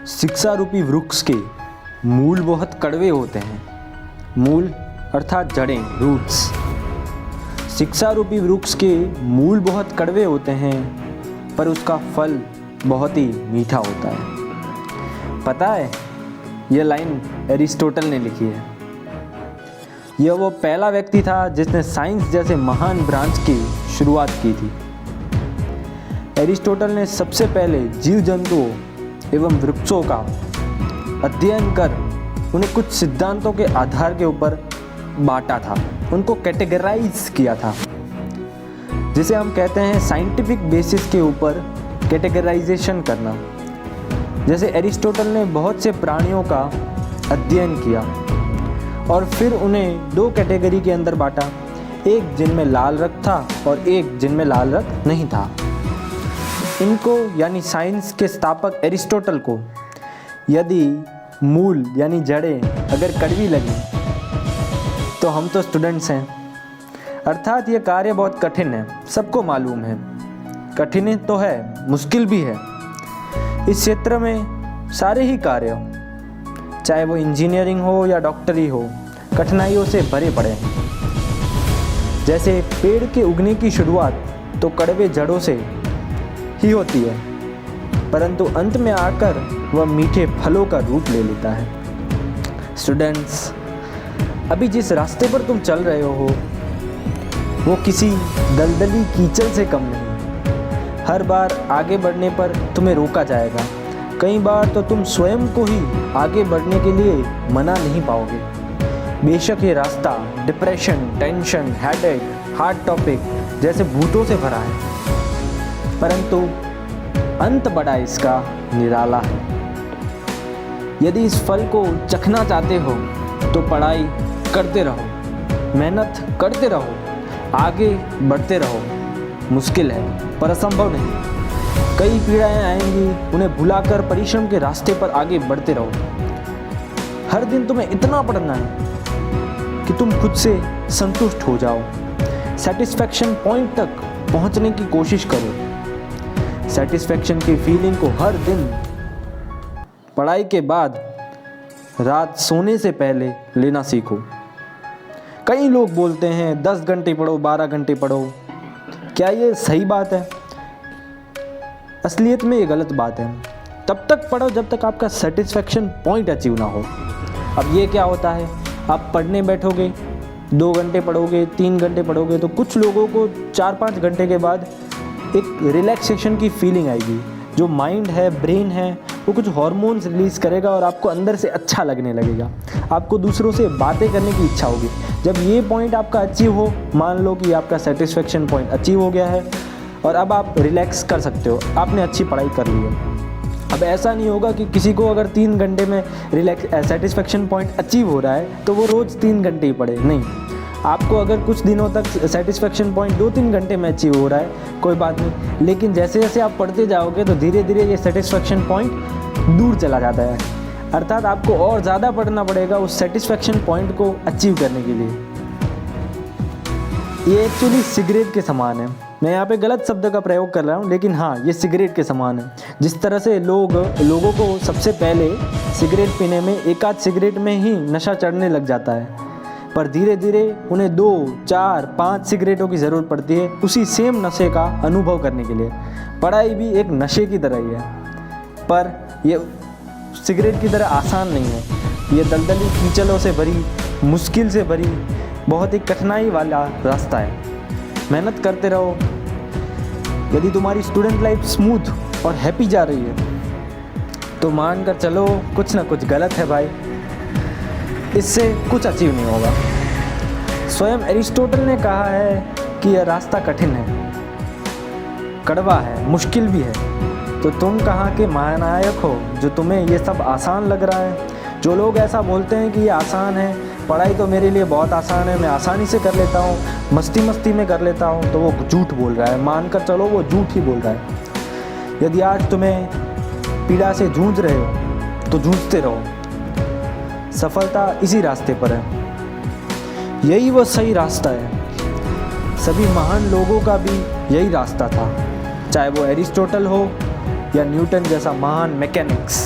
शिक्षा रूपी वृक्ष के मूल बहुत कड़वे होते हैं। मूल अर्थात जड़ें, रूट्स। शिक्षा रूपी वृक्ष के मूल बहुत कड़वे होते हैं, पर उसका फल बहुत ही मीठा होता है। पता है, यह लाइन एरिस्टोटल ने लिखी है। यह वो पहला व्यक्ति था जिसने साइंस जैसे महान ब्रांच की शुरुआत की थी। एरिस्टोटल ने सबसे पहले जीव जंतुओं एवं वृक्षों का अध्ययन कर उन्हें कुछ सिद्धांतों के आधार के ऊपर बांटा था, उनको कैटेगराइज किया था, जिसे हम कहते हैं साइंटिफिक बेसिस के ऊपर कैटेगराइजेशन करना। जैसे एरिस्टोटल ने बहुत से प्राणियों का अध्ययन किया और फिर उन्हें दो कैटेगरी के अंदर बांटा, एक जिनमें लाल रक्त था और एक जिनमें लाल रक्त नहीं था। इनको यानी साइंस के स्थापक एरिस्टोटल को यदि मूल यानी जड़ें अगर कड़वी लगी तो हम तो स्टूडेंट्स हैं, अर्थात ये कार्य बहुत कठिन है, सबको मालूम है। कठिन तो है, मुश्किल भी है। इस क्षेत्र में सारे ही कार्य, चाहे वो इंजीनियरिंग हो या डॉक्टरी हो, कठिनाइयों से भरे पड़े हैं। जैसे पेड़ के उगने की शुरुआत तो कड़वे जड़ों से ही होती है, परंतु अंत में आकर वह मीठे फलों का रूप ले लेता है। स्टूडेंट्स, अभी जिस रास्ते पर तुम चल रहे हो वो किसी दलदली कीचड़ से कम नहीं। हर बार आगे बढ़ने पर तुम्हें रोका जाएगा। कई बार तो तुम स्वयं को ही आगे बढ़ने के लिए मना नहीं पाओगे। बेशक ये रास्ता depression, tension, headache, heart topic जैसे भूतों से भरा है, परंतु अंत बड़ा इसका निराला है। यदि इस फल को चखना चाहते हो तो पढ़ाई करते रहो, मेहनत करते रहो, आगे बढ़ते रहो। मुश्किल है पर असंभव नहीं। कई पीड़ाएं आएंगी, उन्हें भुलाकर परिश्रम के रास्ते पर आगे बढ़ते रहो। हर दिन तुम्हें इतना पढ़ना है कि तुम खुद से संतुष्ट हो जाओ। सेटिस्फैक्शन पॉइंट तक पहुंचने की कोशिश करो। सेटिस्फैक्शन की फीलिंग को हर दिन पढ़ाई के बाद रात सोने से पहले लेना सीखो। कई लोग बोलते हैं 10 घंटे पढ़ो, 12 घंटे पढ़ो। क्या ये सही बात है? असलियत में ये गलत बात है। तब तक पढ़ो जब तक आपका सेटिस्फैक्शन पॉइंट अचीव ना हो। अब ये क्या होता है, आप पढ़ने बैठोगे, 2 घंटे पढ़ोगे, 3 घंटे पढ़ोगे, तो कुछ लोगों को 4-5 घंटे के बाद एक रिलैक्सेशन की फीलिंग आएगी। जो माइंड है, ब्रेन है, वो कुछ हार्मोन्स रिलीज़ करेगा और आपको अंदर से अच्छा लगने लगेगा। आपको दूसरों से बातें करने की इच्छा होगी। जब ये पॉइंट आपका अचीव हो, मान लो कि आपका सेटिस्फैक्शन पॉइंट अचीव हो गया है और अब आप रिलैक्स कर सकते हो, आपने अच्छी पढ़ाई कर ली है। अब ऐसा नहीं होगा कि किसी को अगर 3 घंटे में सेटिस्फैक्शन पॉइंट अचीव हो रहा है तो वो रोज़ 3 घंटे ही पढ़े। नहीं, आपको अगर कुछ दिनों तक सेटिस्फैक्शन पॉइंट 2-3 घंटे में अचीव हो रहा है, कोई बात नहीं, लेकिन जैसे जैसे आप पढ़ते जाओगे तो धीरे धीरे ये सेटिस्फैक्शन पॉइंट दूर चला जाता है। अर्थात आपको और ज़्यादा पढ़ना पड़ेगा उस सेटिस्फैक्शन पॉइंट को अचीव करने के लिए। ये एक्चुअली सिगरेट के समान है। मैं यहाँ पे गलत शब्द का प्रयोग कर रहा हूँ, लेकिन हाँ, ये सिगरेट के समान है। जिस तरह से लोगों को सबसे पहले सिगरेट पीने में, एक आध सिगरेट में ही नशा चढ़ने लग जाता है, पर धीरे धीरे उन्हें 2, 4, 5 सिगरेटों की ज़रूरत पड़ती है उसी सेम नशे का अनुभव करने के लिए। पढ़ाई भी एक नशे की तरह ही है, पर यह सिगरेट की तरह आसान नहीं है। ये दलदली कीचड़ों से भरी, मुश्किल से भरी, बहुत ही कठिनाई वाला रास्ता है। मेहनत करते रहो। यदि तुम्हारी स्टूडेंट लाइफ स्मूथ और हैप्पी जा रही है तो मान कर चलो कुछ ना कुछ गलत है भाई, इससे कुछ अचीव नहीं होगा। स्वयं एरिस्टोटल ने कहा है कि यह रास्ता कठिन है, कड़वा है, मुश्किल भी है। तो तुम कहाँ के महानायक हो जो तुम्हें ये सब आसान लग रहा है? जो लोग ऐसा बोलते हैं कि ये आसान है, पढ़ाई तो मेरे लिए बहुत आसान है, मैं आसानी से कर लेता हूँ, मस्ती मस्ती में कर लेता हूँ, तो वो झूठ बोल रहा है। मानकर चलो वो झूठ ही बोल रहा है। यदि आज तुम्हें पीड़ा से जूझ रहे हो तो जूझते रहो। सफलता इसी रास्ते पर है, यही वो सही रास्ता है। सभी महान लोगों का भी यही रास्ता था, चाहे वो एरिस्टोटल हो या न्यूटन जैसा महान मैकेनिक्स।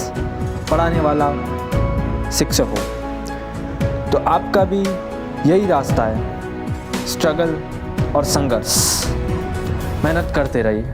पढ़ाने वाला शिक्षक हो। तो आपका भी यही रास्ता है, स्ट्रगल और संघर्ष। मेहनत करते रहिए।